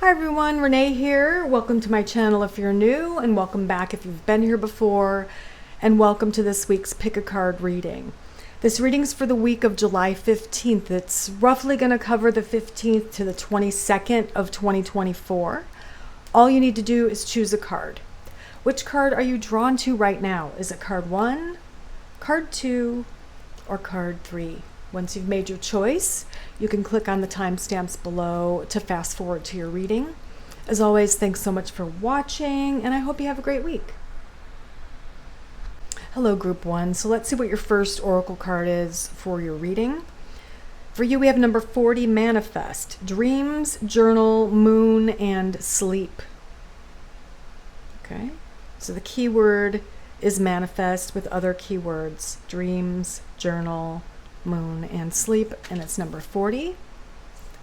Hi everyone, Renee here. Welcome to my channel if you're new, and welcome back if you've been here before, and welcome to this week's Pick a Card reading. This reading's for the week of July 15th. It's roughly going to cover the 15th to the 22nd of 2024. All you need to do is choose a card. Which card are you drawn to right now? Is it card 1, card 2, or card 3? Once you've made your choice, you can click on the timestamps below to fast forward to your reading. As always, thanks so much for watching, and I hope you have a great week. Hello, Group 1. So let's see what your first oracle card is for your reading. For you, we have number 40, Manifest. Dreams, journal, moon, and sleep. Okay, so the keyword is manifest with other keywords. Dreams, journal, moon, and sleep, and it's number 40.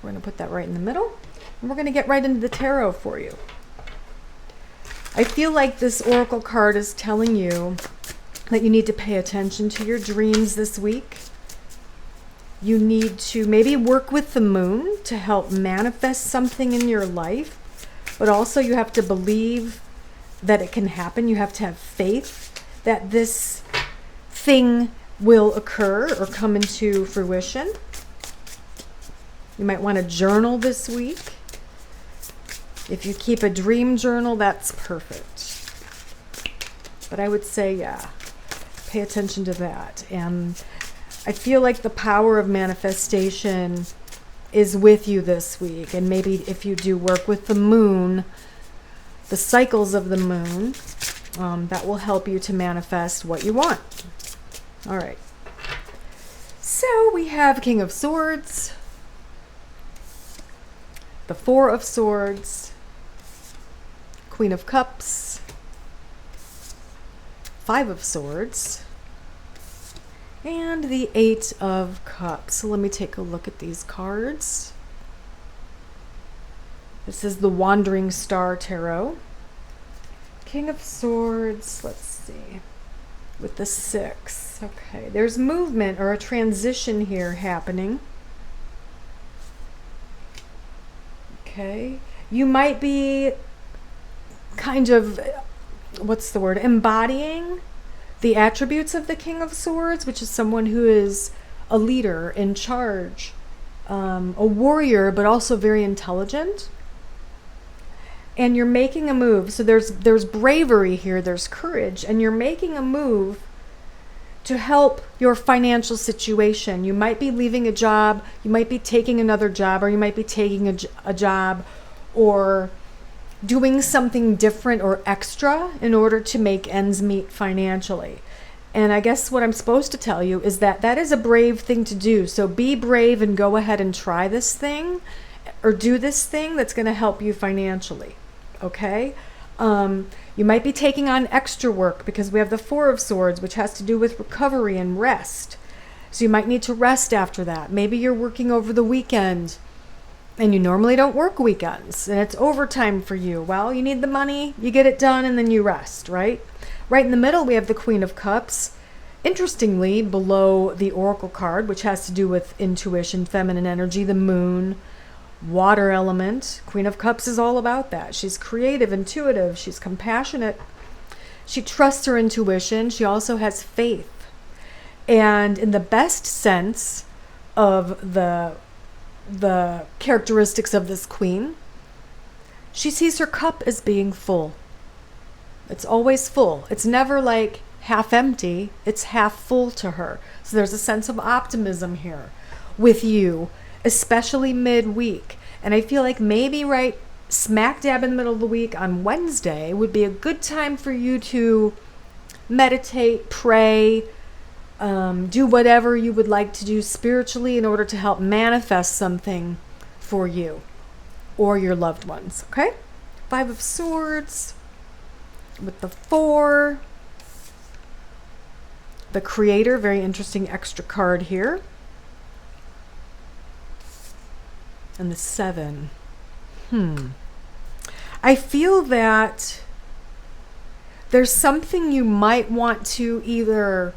We're going to put that right in the middle, and we're going to get right into the tarot for you. I feel like this oracle card is telling you that you need to pay attention to your dreams this week. You need to maybe work with the moon to help manifest something in your life, but also you have to believe that it can happen. You have to have faith that this thing will occur or come into fruition. You might want to journal this week. If you keep a dream journal, that's perfect. But I would say, yeah, pay attention to that. And I feel like the power of manifestation is with you this week. And maybe if you do work with the moon, the cycles of the moon, that will help you to manifest what you want. All right, so we have King of Swords, the Four of Swords, Queen of Cups, Five of Swords, and the Eight of Cups. So let me take a look at these cards. This is the Wandering Star Tarot. King of Swords, let's see, with the 6. Okay, there's movement or a transition here happening. Okay, you might be kind of, what's the word, embodying the attributes of the King of Swords, which is someone who is a leader, in charge, a warrior, but also very intelligent. And you're making a move. So there's bravery here, there's courage, and you're making a move to help your financial situation. You might be leaving a job, you might be taking another job, or you might be taking a job or doing something different or extra in order to make ends meet financially. And I guess what I'm supposed to tell you is that that is a brave thing to do. So be brave and go ahead and try this thing or do this thing that's going to help you financially. Okay? You might be taking on extra work because we have the Four of Swords, which has to do with recovery and rest. So you might need to rest after that. Maybe you're working over the weekend and you normally don't work weekends and it's overtime for you. Well, you need the money, you get it done, and then you rest, right? Right in the middle, we have the Queen of Cups. Interestingly, below the Oracle card, which has to do with intuition, feminine energy, the moon, water element. Queen of Cups is all about that. She's creative, intuitive, she's compassionate. She trusts her intuition. She also has faith. And in the best sense of the characteristics of this queen, she sees her cup as being full. It's always full. It's never like half empty. It's half full to her. So there's a sense of optimism here with you, especially midweek. And I feel like maybe right smack dab in the middle of the week on Wednesday would be a good time for you to meditate, pray, do whatever you would like to do spiritually in order to help manifest something for you or your loved ones. Okay? Five of Swords with the 4. The Creator, very interesting extra card here. And the 7. I feel that there's something you might want to either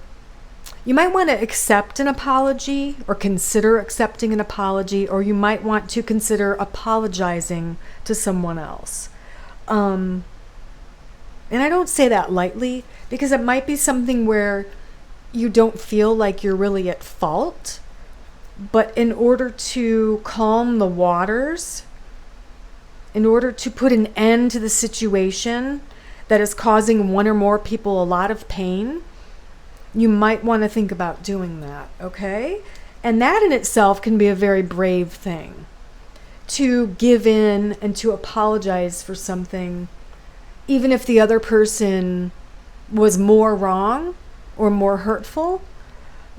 You might want to accept an apology or consider accepting an apology, or you might want to consider apologizing to someone else. And I don't say that lightly, because it might be something where you don't feel like you're really at fault, but in order to calm the waters, in order to put an end to the situation that is causing one or more people a lot of pain, you might want to think about doing that, okay? And that in itself can be a very brave thing, to give in and to apologize for something, even if the other person was more wrong or more hurtful.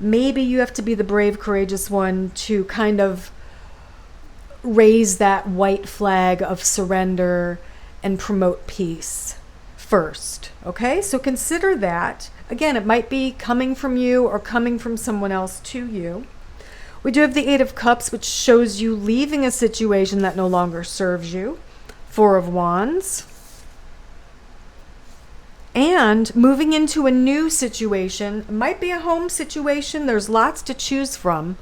Maybe you have to be the brave, courageous one to kind of raise that white flag of surrender and promote peace first, okay? So consider that. Again, it might be coming from you or coming from someone else to you. We do have the Eight of Cups, which shows you leaving a situation that no longer serves you. Four of Wands. And moving into a new situation. It might be a home situation. There's lots to choose from.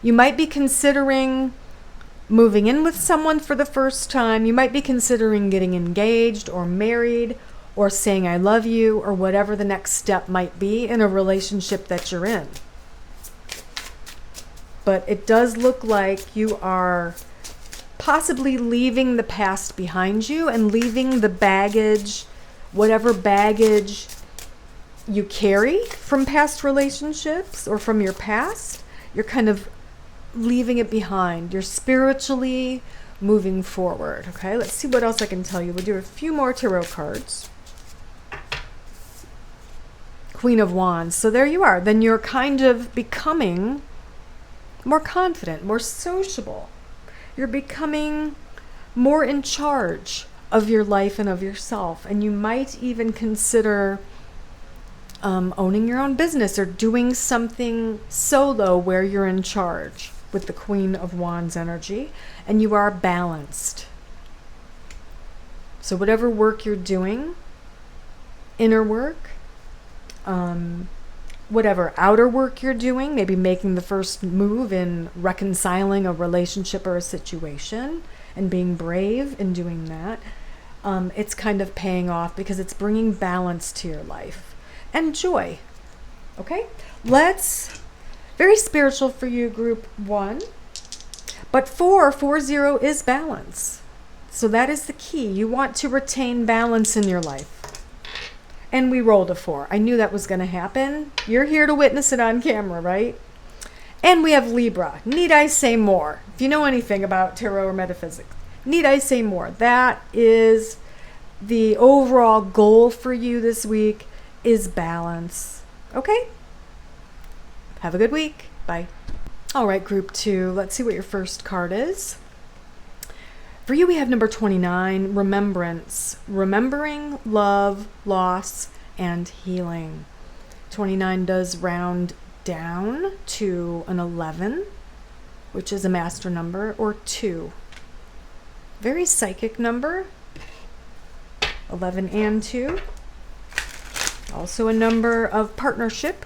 You might be considering moving in with someone for the first time. You might be considering getting engaged or married, or saying I love you, or whatever the next step might be in a relationship that you're in. But it does look like you are possibly leaving the past behind you and leaving the baggage, whatever baggage you carry from past relationships or from your past. You're kind of leaving it behind. You're spiritually moving forward. Okay, let's see what else I can tell you. We'll do a few more tarot cards. Queen of Wands. So there you are. Then you're kind of becoming more confident, more sociable. You're becoming more in charge of your life and of yourself. And you might even consider owning your own business or doing something solo where you're in charge with the Queen of Wands energy. And you are balanced. So whatever work you're doing, inner work, whatever outer work you're doing, maybe making the first move in reconciling a relationship or a situation and being brave in doing that, it's kind of paying off because it's bringing balance to your life and joy. Okay, very spiritual for you, group 1. But 440 is balance. So that is the key. You want to retain balance in your life. And we rolled a 4. I knew that was going to happen. You're here to witness it on camera, right? And we have Libra. Need I say more? If you know anything about tarot or metaphysics, need I say more? That is the overall goal for you this week, is balance. Okay? Have a good week. Bye. All right, group 2. Let's see what your first card is. For you, we have number 29, remembrance. Remembering, love, loss, and healing. 29 does round down to an 11, which is a master number, or 2. Very psychic number. 11 and 2. Also a number of partnership.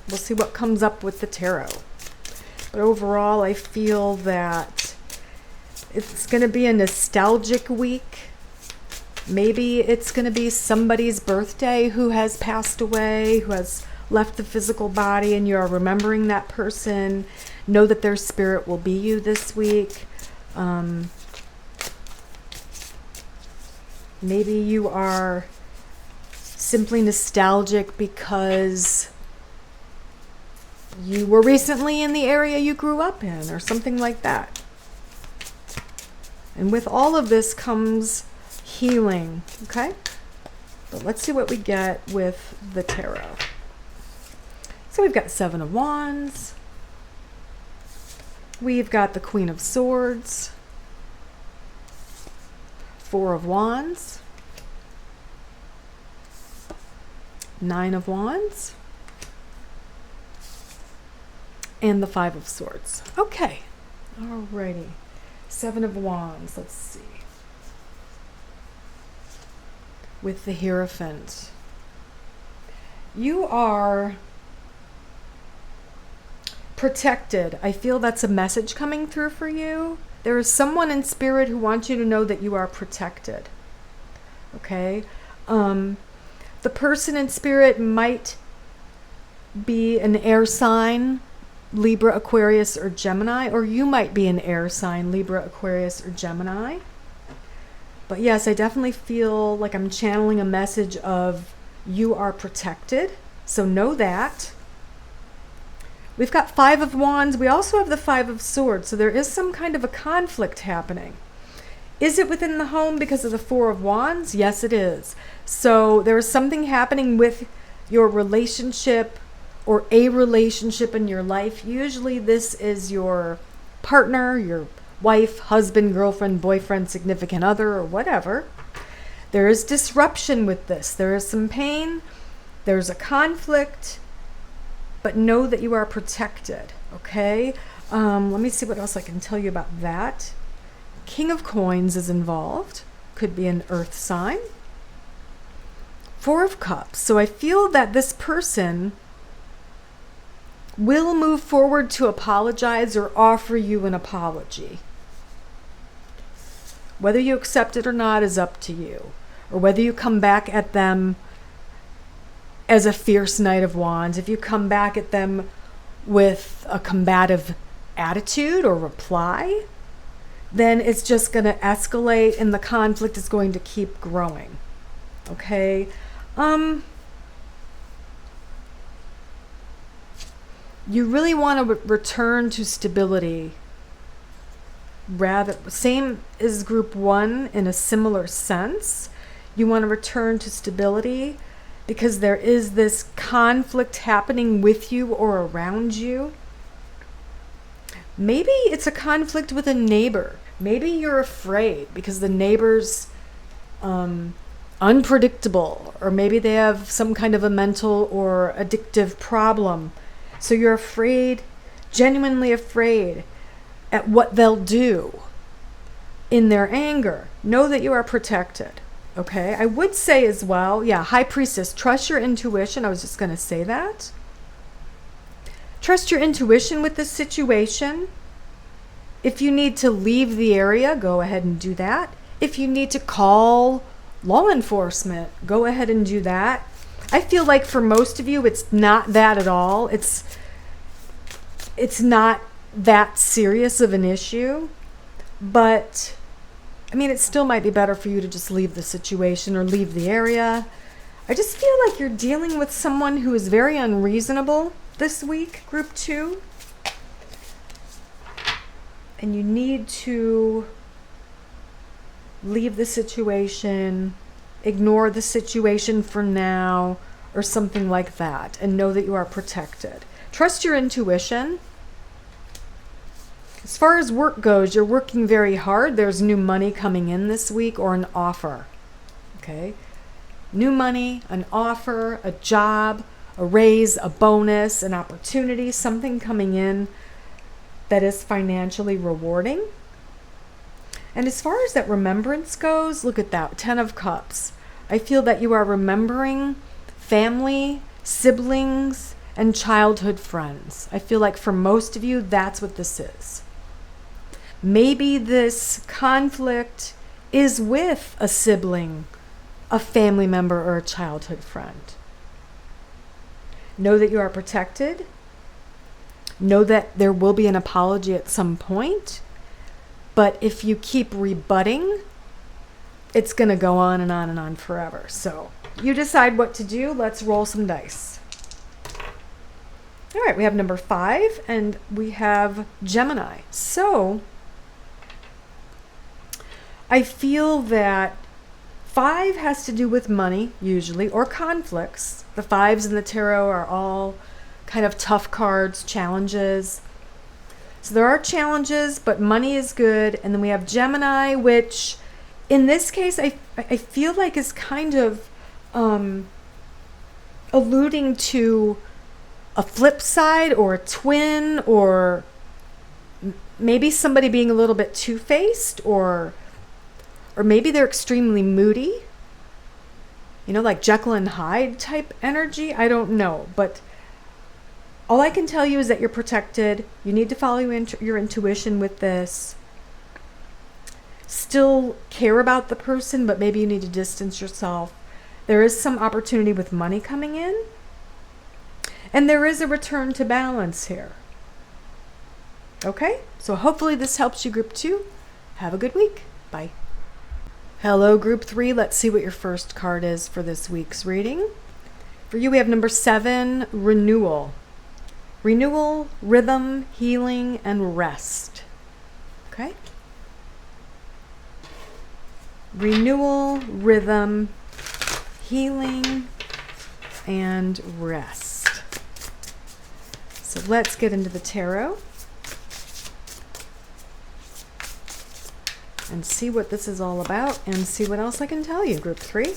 We'll see what comes up with the tarot. But overall, I feel that it's going to be a nostalgic week. Maybe it's going to be somebody's birthday who has passed away, who has left the physical body, and you are remembering that person. Know that their spirit will be you this week. Maybe you are simply nostalgic because you were recently in the area you grew up in, or something like that. And with all of this comes healing, okay? But let's see what we get with the tarot. So we've got 7 of Wands. We've got the Queen of Swords. 4 of Wands. 9 of Wands. And the 5 of Swords. Okay. Alrighty. 7 of Wands. Let's see. With the Hierophant. You are protected. I feel that's a message coming through for you. There is someone in spirit who wants you to know that you are protected. Okay? The person in spirit might be an air sign, Libra, Aquarius, or Gemini, or you might be an air sign, Libra, Aquarius, or Gemini. But yes, I definitely feel like I'm channeling a message of you are protected. So know that. We've got 5 of Wands. We also have the 5 of Swords. So there is some kind of a conflict happening. Is it within the home because of the 4 of Wands? Yes, it is. So there is something happening with your relationship or a relationship in your life. Usually this is your partner, your wife, husband, girlfriend, boyfriend, significant other, or whatever. There is disruption with this. There is some pain. There's a conflict. But know that you are protected, okay? Let me see what else I can tell you about that. King of Coins is involved. Could be an earth sign. 4 of Cups. So I feel that this person will move forward to apologize or offer you an apology. Whether you accept it or not is up to you. Or whether you come back at them as a fierce Knight of Wands, if you come back at them with a combative attitude or reply, then it's just going to escalate and the conflict is going to keep growing. Okay? You really want to return to stability. Rather, same as group 1 in a similar sense. You want to return to stability because there is this conflict happening with you or around you. Maybe it's a conflict with a neighbor. Maybe you're afraid because the neighbor's unpredictable, or maybe they have some kind of a mental or addictive problem. So you're afraid, genuinely afraid at what they'll do in their anger. Know that you are protected. Okay, I would say as well, yeah, High Priestess, trust your intuition. I was just going to say that. Trust your intuition with this situation. If you need to leave the area, go ahead and do that. If you need to call law enforcement, go ahead and do that. I feel like for most of you, it's not that at all. It's not that serious of an issue, but I mean, it still might be better for you to just leave the situation or leave the area. I just feel like you're dealing with someone who is very unreasonable this week, group 2. And you need to leave the situation, ignore the situation for now, or something like that, and know that you are protected. Trust your intuition. As far as work goes, you're working very hard. There's new money coming in this week or an offer. Okay? New money, an offer, a job, a raise, a bonus, an opportunity, something coming in that is financially rewarding. And as far as that remembrance goes, look at that, 10 of Cups. I feel that you are remembering family, siblings, and childhood friends. I feel like for most of you, that's what this is. Maybe this conflict is with a sibling, a family member, or a childhood friend. Know that you are protected. Know that there will be an apology at some point. But if you keep rebutting, it's going to go on and on and on forever. So you decide what to do. Let's roll some dice. All right, we have number 5 and we have Gemini. So I feel that 5 has to do with money, usually, or conflicts. The 5s in the tarot are all kind of tough cards, challenges. So there are challenges, but money is good. And then we have Gemini, which in this case, I feel like is kind of alluding to a flip side or a twin, or maybe somebody being a little bit two-faced, or maybe they're extremely moody, you know, like Jekyll and Hyde type energy. I don't know, but All I can tell you is that you're protected. You need to follow your intuition with this. Still care about the person, but maybe you need to distance yourself. There is some opportunity with money coming in. And there is a return to balance here. Okay? So hopefully this helps you, Group 2. Have a good week. Bye. Hello, Group 3. Let's see what your first card is for this week's reading. For you, we have number 7, renewal. Renewal, rhythm, healing, and rest. Okay? Renewal, rhythm, healing, and rest. So let's get into the tarot and see what this is all about and see what else I can tell you, Group 3.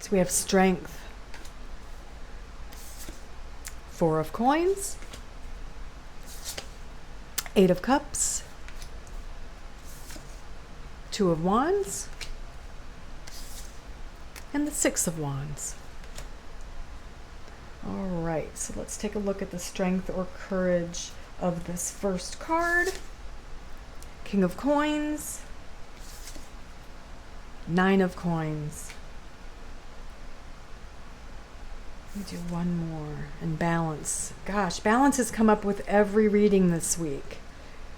We have strength, 4 of coins, 8 of cups, 2 of wands, and the 6 of wands. All right, so let's take a look at the strength or courage of this first card. King of coins, 9 of coins. Let me do one more. And balance. Gosh, balance has come up with every reading this week.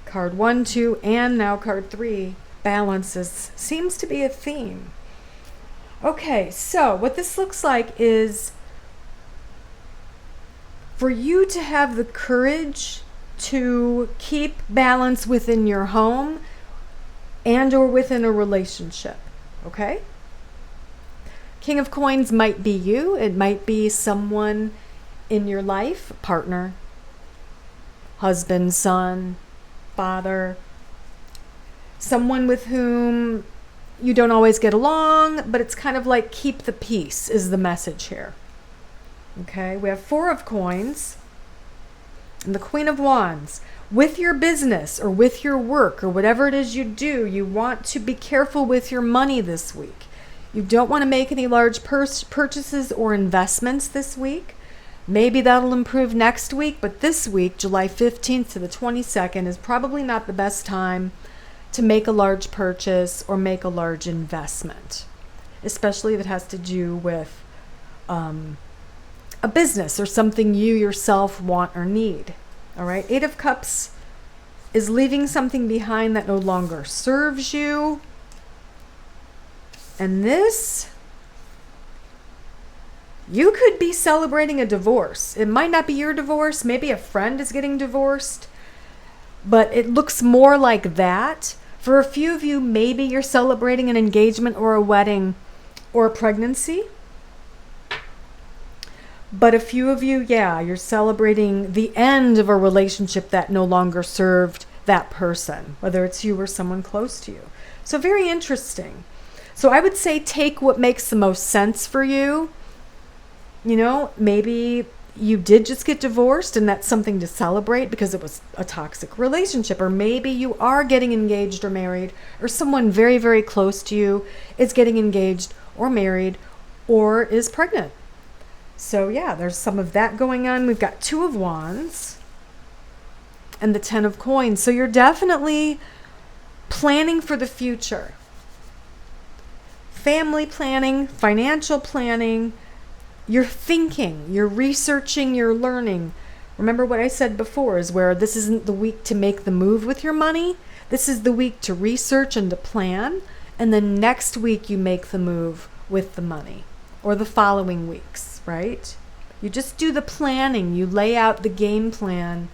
Card 1, 2, and now card 3. Balance seems to be a theme. Okay, so what this looks like is for you to have the courage to keep balance within your home and or within a relationship. Okay? King of coins might be you. It might be someone in your life, partner, husband, son, father, someone with whom you don't always get along, but it's kind of like keep the peace is the message here. Okay, we have 4 of coins and the Queen of Wands. With your business or with your work or whatever it is you do, you want to be careful with your money this week. You don't want to make any large purchases or investments this week. Maybe that'll improve next week, but this week, July 15th to the 22nd, is probably not the best time to make a large purchase or make a large investment, especially if it has to do with a business or something you yourself want or need. All right, 8 of Cups is leaving something behind that no longer serves you. And this, you could be celebrating a divorce. It might not be your divorce. Maybe a friend is getting divorced. But it looks more like that. For a few of you, maybe you're celebrating an engagement or a wedding or a pregnancy. But a few of you, yeah, you're celebrating the end of a relationship that no longer served that person, whether it's you or someone close to you. So very interesting. So I would say take what makes the most sense for you. You know, maybe you did just get divorced and that's something to celebrate because it was a toxic relationship. Or maybe you are getting engaged or married, or someone very, very close to you is getting engaged or married or is pregnant. So yeah, there's some of that going on. We've got 2 of Wands and the 10 of Coins. So you're definitely planning for the future. Family planning, financial planning, you're thinking, you're researching, you're learning. Remember what I said before is where this isn't the week to make the move with your money. This is the week to research and to plan. And then next week you make the move with the money, or the following weeks, right? You just do the planning. You lay out the game plan,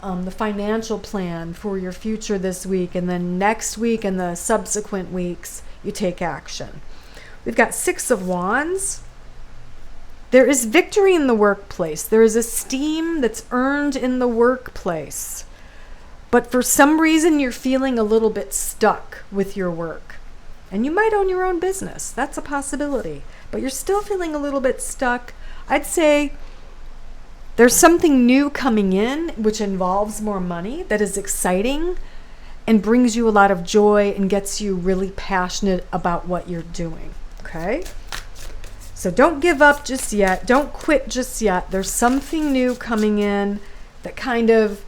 the financial plan for your future this week. And then next week and the subsequent weeks, you take action. We've got 6 of Wands. There is victory in the workplace. There is esteem that's earned in the workplace. But for some reason, you're feeling a little bit stuck with your work. And you might own your own business. That's a possibility. But you're still feeling a little bit stuck. I'd say there's something new coming in, which involves more money, that is exciting and brings you a lot of joy and gets you really passionate about what you're doing. Okay? So don't give up just yet. Don't quit just yet. There's something new coming in that kind of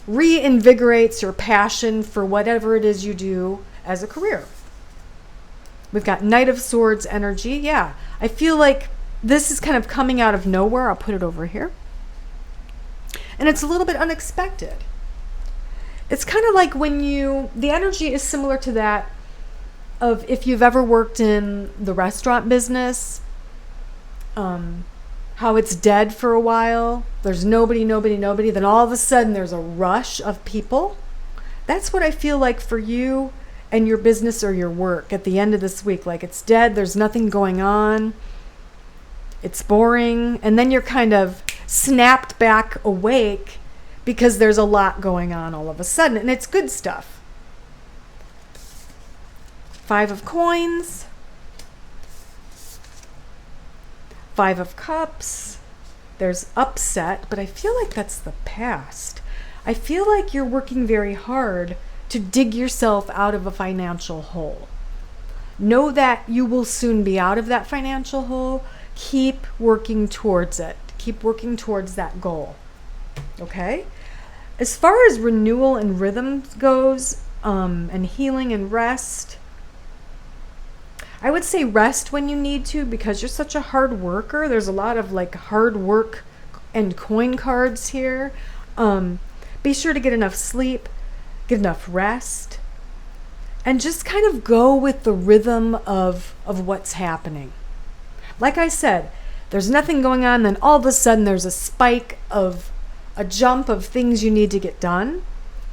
reinvigorates your passion for whatever it is you do as a career. We've got Knight of Swords energy. Yeah, I feel like this is kind of coming out of nowhere. I'll put it over here. And it's a little bit unexpected. It's kind of like when the energy is similar to that of if you've ever worked in the restaurant business, how it's dead for a while. There's nobody. Then all of a sudden there's a rush of people. That's what I feel like for you and your business or your work at the end of this week. Like it's dead. There's nothing going on. It's boring. And then you're kind of snapped back awake because there's a lot going on all of a sudden. And it's good stuff. 5 of Coins. 5 of Cups. There's upset, but I feel like that's the past. I feel like you're working very hard to dig yourself out of a financial hole. Know that you will soon be out of that financial hole. Keep working towards it. Keep working towards that goal. Okay? As far as renewal and rhythm goes, and healing and rest, I would say rest when you need to because you're such a hard worker. There's a lot of like hard work and coin cards here. Be sure to get enough sleep, get enough rest, and just kind of go with the rhythm of what's happening. Like I said, there's nothing going on, then all of a sudden there's a spike of a jump of things you need to get done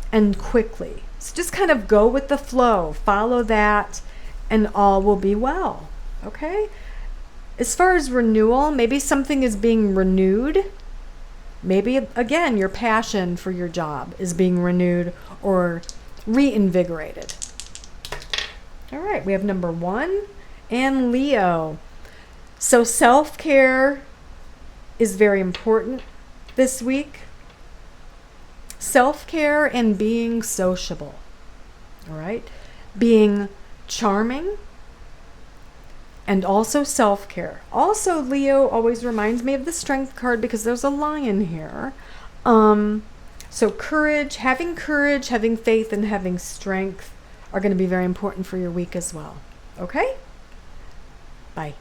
and quickly. So just kind of go with the flow, follow that, and all will be well, okay? As far as renewal, maybe something is being renewed. Maybe, again, your passion for your job is being renewed or reinvigorated. All right, we have number 1 and Leo. So self-care is very important this week. Self-care and being sociable, all right? Being charming, and also self-care. Also, Leo always reminds me of the Strength card because there's a lion here. So courage, having faith, and having strength are going to be very important for your week as well. Okay? Bye.